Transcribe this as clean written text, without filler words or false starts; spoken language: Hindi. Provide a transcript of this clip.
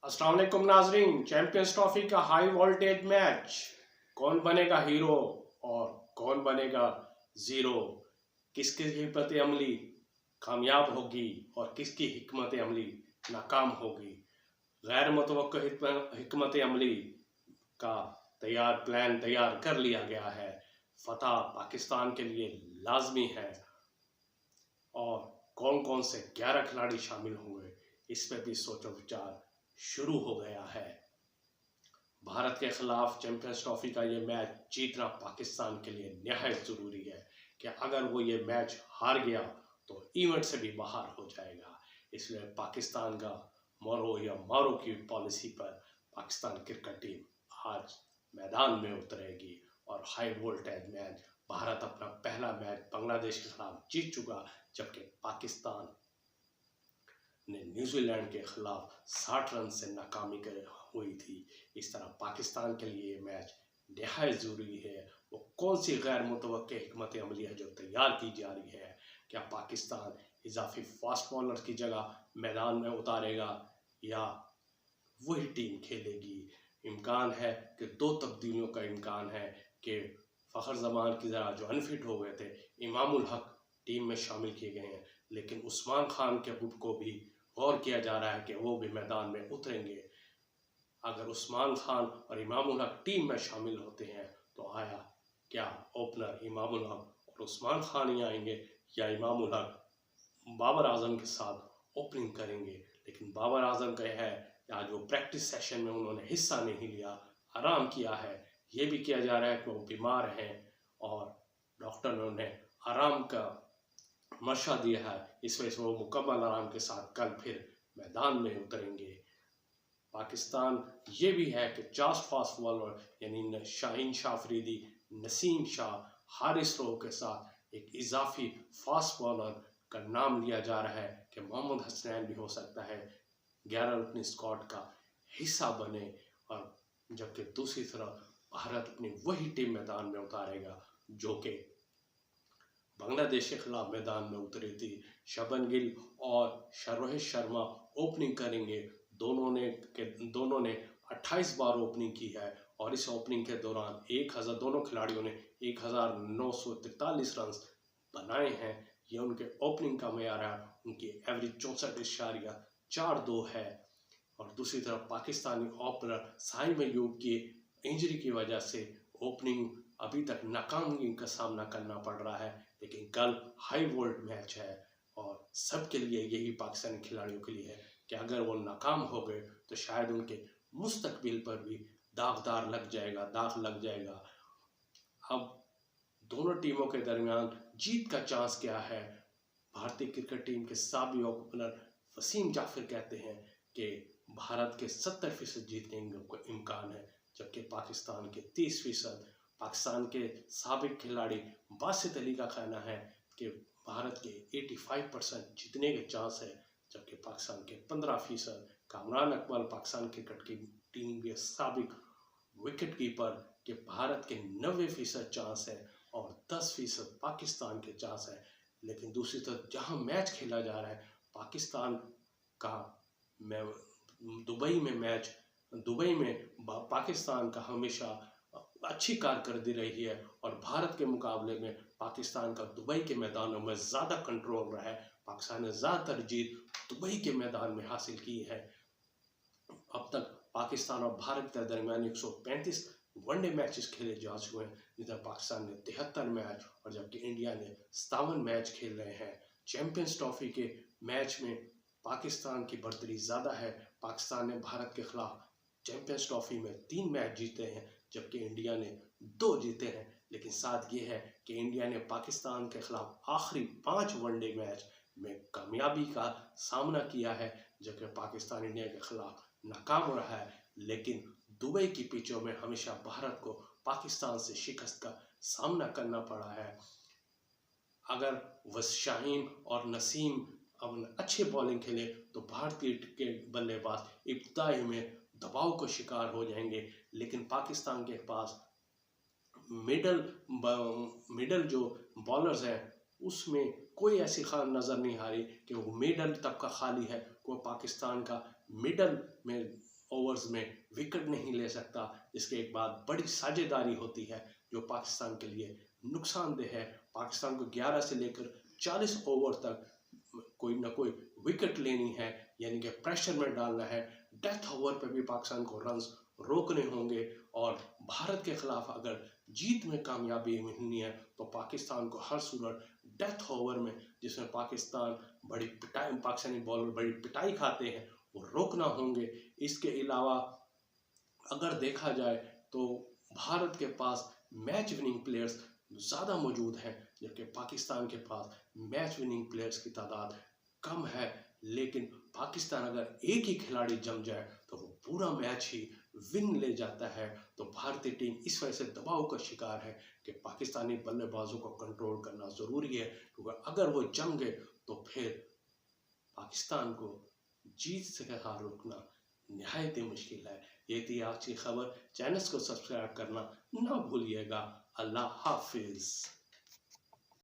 अस्सलाम वालेकुम नाजरीन। चैंपियंस ट्रॉफी का हाई वोल्टेज मैच, कौन बनेगा हीरो और कौन बनेगा जीरो, किसकी हिकमत अमली कामयाब होगी और किसकी हिकमत अमली नाकाम होगी। गैर मुतवक्किल हिकमत अमली का प्लान तैयार कर लिया गया है। फतह पाकिस्तान के लिए लाजमी है और कौन कौन से 11 खिलाड़ी शामिल होंगे इस पर भी सोचो विचार शुरू हो गया है। भारत के खिलाफ चैंपियंस ट्रॉफी का ये मैच जीतना पाकिस्तान के लिए निहायत ज़रूरी है कि अगर वो ये मैच हार गया तो इवेंट से भी बाहर हो जाएगा। इसलिए पाकिस्तान का मोरो या मारो की पॉलिसी पर पाकिस्तान क्रिकेट टीम आज मैदान में उतरेगी और हाई वोल्टेज मैच। भारत अपना पहला मैच बांग्लादेश के खिलाफ जीत चुका, जबकि पाकिस्तान ने न्यूजीलैंड के खिलाफ 60 रन से नाकामी हुई थी। इस तरह पाकिस्तान के लिए ये मैच निहायत ज़रूरी है। वो कौन सी गैर मुतवक्किल हिकमत अमली है जो तैयार की जा रही है। क्या पाकिस्तान इजाफी फास्ट बॉलर की जगह मैदान में उतारेगा या वही टीम खेलेगी। इम्कान है कि 2 तब्दीलियों का इम्कान है कि फ़खर जमान की ज़रा जो अनफिट हो गए थे, इमामुल हक टीम में शामिल किए गए हैं, लेकिन उस्मान खान के को भी गौर किया जा रहा है कि वो भी मैदान में उतरेंगे। अगर उस्मान खान और इमामुल हक टीम में शामिल होते हैं तो आया क्या ओपनर इमामुल हक और उस्मान खान ही आएंगे या इमामुल हक बाबर आजम के साथ ओपनिंग करेंगे। लेकिन बाबर आजम का है आज वो प्रैक्टिस सेशन में उन्होंने हिस्सा नहीं लिया, आराम किया है। ये भी किया जा रहा है कि वो बीमार हैं और डॉक्टर ने उन्हें आराम का मशा दिया है। इस वजह से वो मुकम्मल आराम के साथ कल फिर मैदान में उतरेंगे। पाकिस्तान ये भी है कि 4 फास्ट बॉलर यानी शाहीन शाह अफरीदी, नसीम शाह, हारिस रोह के साथ एक इजाफी फास्ट बॉलर का नाम लिया जा रहा है कि मोहम्मद हसनैन भी हो सकता है 11 अपनी स्क्वाड का हिस्सा बने। और जबकि दूसरी तरफ भारत अपनी वही टीम मैदान में उतारेगा जो कि बांग्लादेश के खिलाफ मैदान में उतरी थी। शबन गिल और रोहित शर्मा ओपनिंग करेंगे। दोनों ने 28 बार ओपनिंग की है और इस ओपनिंग के दौरान दोनों खिलाड़ियों ने 1943 रन बनाए हैं। ये उनके ओपनिंग का मेयार है। उनकी एवरेज 64.42 है। और दूसरी तरफ पाकिस्तानी ओपनर साहिल मयूब की इंजरी की वजह से ओपनिंग अभी तक नाकामयाबी का सामना करना पड़ रहा है। लेकिन कल हाई वोल्ट मैच है और सबके लिए यही पाकिस्तानी खिलाड़ियों के लिए है कि अगर वो नाकाम हो गए तो शायद उनके मुस्तकबिल पर भी दाग लग जाएगा। अब दोनों टीमों के दरमियान जीत का चांस क्या है। भारतीय क्रिकेट टीम के साबिक ओपनर वसीम जाफर कहते हैं कि भारत के 70% जीतने का इम्कान है, जबकि पाकिस्तान के 30%। पाकिस्तान के साबिक खिलाड़ी बासित अली का कहना है कि भारत के 85% जीतने के चांस है, जबकि पाकिस्तान के 15%। कामरान अकमल पाकिस्तान क्रिकेट की टीम के साबिक विकेट कीपर के भारत के 90% चांस है और 10% पाकिस्तान के चांस है। लेकिन दूसरी तरफ जहां मैच खेला जा रहा है पाकिस्तान का दुबई में पाकिस्तान का हमेशा अच्छी कारकर्दगी रही है और भारत के मुकाबले में पाकिस्तान का दुबई के मैदानों में ज़्यादा कंट्रोल रहा है। पाकिस्तान ने ज़्यादातर जीत दुबई के मैदान में हासिल की है। अब तक पाकिस्तान और भारत के दरमियान 135 वनडे मैचेस खेले जा चुके हैं, जिधर पाकिस्तान ने 73 मैच और जबकि इंडिया ने 57 मैच खेल रहे हैं। चैंपियंस ट्रॉफी के मैच में पाकिस्तान की बढ़तरी ज़्यादा है। पाकिस्तान ने भारत के खिलाफ चैंपियंस ट्रॉफी में 3 मैच जीते हैं, जबकि इंडिया ने 2 जीते हैं। लेकिन साथ ये है कि इंडिया ने पाकिस्तान के खिलाफ आखिरी 5 वनडे मैच में कामयाबी का सामना किया है, जबकि पाकिस्तान इंडिया के खिलाफ नाकाम रहा है। लेकिन दुबई की पिचों में हमेशा भारत को पाकिस्तान से शिकस्त का सामना करना पड़ा है। अगर शाहीन और नसीम अब अच्छे बॉलिंग खेले तो भारतीय के बल्लेबाज इब्तिदाई में दबाव को शिकार हो जाएंगे। लेकिन पाकिस्तान के पास मिडल जो बॉलर्स हैं उसमें कोई ऐसी खान नज़र नहीं आ रही कि वो मिडल तबका खाली है। वो पाकिस्तान का मिडल में ओवर्स में विकेट नहीं ले सकता, इसके एक बाद बड़ी साझेदारी होती है जो पाकिस्तान के लिए नुकसानदेह है। पाकिस्तान को 11 से लेकर 40 ओवर तक कोई ना कोई विकेट लेनी है, यानी कि प्रेशर में डालना है। डेथ ओवर पे भी पाकिस्तान को रन्स रोकने होंगे और भारत के खिलाफ अगर जीत में कामयाबी मिलनी है तो पाकिस्तान को हर सूरत डेथ ओवर में, जिसमें पाकिस्तानी बॉलर बड़ी पिटाई खाते हैं, वो रोकना होंगे। इसके अलावा अगर देखा जाए तो भारत के पास मैच विनिंग प्लेयर्स ज़्यादा मौजूद हैं, जबकि पाकिस्तान के पास मैच विनिंग प्लेयर्स की तादाद कम है। लेकिन पाकिस्तान अगर एक ही खिलाड़ी जम जाए तो वो पूरा मैच ही विन ले जाता है। तो भारतीय टीम इस वजह से दबाव का शिकार है कि पाकिस्तानी बल्लेबाजों को कंट्रोल करना ज़रूरी है, क्योंकि अगर वो जम गए तो फिर पाकिस्तान को जीत से हार रोकना निहायत ही मुश्किल है। ये थी आज की खबर। चैनल को सब्सक्राइब करना ना भूलिएगा। अल्लाह हाफिज़।